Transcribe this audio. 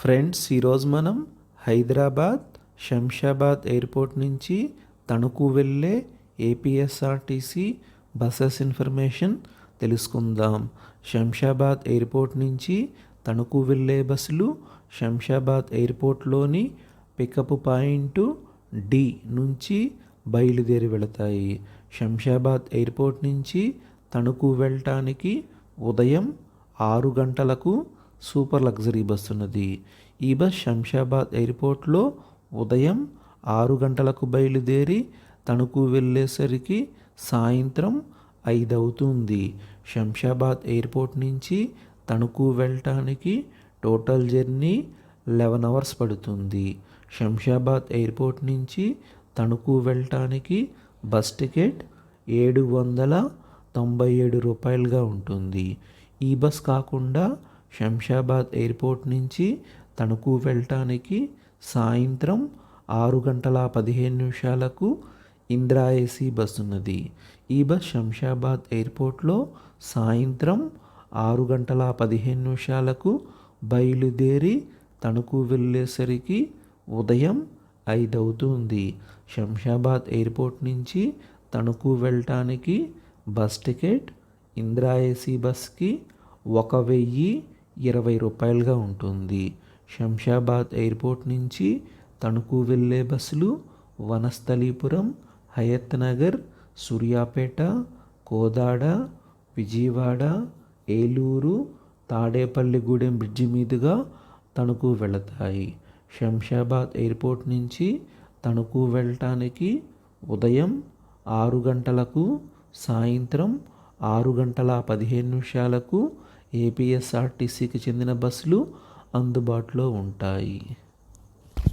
Friends, ఈరోజు మనం Hyderabad Shamshabad airport నుంచి తణుకు వెళ్ళే ఏపీఎస్ఆర్టీసీ బస్సెస్ ఇన్ఫర్మేషన్ తెలుసుకుందాం. శంషాబాద్ ఎయిర్పోర్ట్ నుంచి తణుకు వెళ్ళే బస్సులు శంషాబాద్ ఎయిర్పోర్ట్లోని పికప్ పాయింట్ డి నుంచి బయలుదేరి వెళతాయి. శంషాబాద్ ఎయిర్పోర్ట్ నుంచి తణుకు వెళ్ళటానికి ఉదయం 6 గంటలకు సూపర్ లగ్జరీ బస్ ఉన్నది. ఈ బస్ శంషాబాద్ ఎయిర్పోర్ట్లో ఉదయం 6 గంటలకు బయలుదేరి తణుకు వెళ్ళేసరికి సాయంత్రం 5 అవుతుంది. శంషాబాద్ ఎయిర్పోర్ట్ నుంచి తణుకు వెళ్ళటానికి టోటల్ జర్నీ 11 అవర్స్ పడుతుంది. శంషాబాద్ ఎయిర్పోర్ట్ నుంచి తణుకు వెళ్ళటానికి బస్ టికెట్ 797 రూపాయలుగా ఉంటుంది. ఈ బస్ కాకుండా శంషాబాద్ ఎయిర్పోర్ట్ నుంచి తణుకు వెళ్ళటానికి సాయంత్రం 6:15 ఇందిరా ఏసీ బస్ ఉన్నది. ఈ బస్ శంషాబాద్ ఎయిర్పోర్ట్లో సాయంత్రం 6:15 బయలుదేరి తణుకు వెళ్ళేసరికి ఉదయం 5 అవుతుంది. శంషాబాద్ ఎయిర్పోర్ట్ నుంచి తణుకు వెళ్ళటానికి బస్ టికెట్ ఇందిరా ఏసీ బస్కి 1020 రూపాయలుగా ఉంటుంది. శంషాబాద్ ఎయిర్పోర్ట్ నుంచి తణుకు వెళ్ళే బస్సులు వనస్థలీపురం, హయత్ నగర్, సూర్యాపేట, కోదాడ, విజయవాడ, ఏలూరు, తాడేపల్లిగూడెం బ్రిడ్జి మీదుగా తణుకు వెళతాయి. శంషాబాద్ ఎయిర్పోర్ట్ నుంచి తణుకు వెళ్ళటానికి ఉదయం 6 గంటలకు, సాయంత్రం 6:15 ఏపీఎస్ఆర్టీసీకి చెందిన బస్సులు అందుబాటులో ఉంటాయి.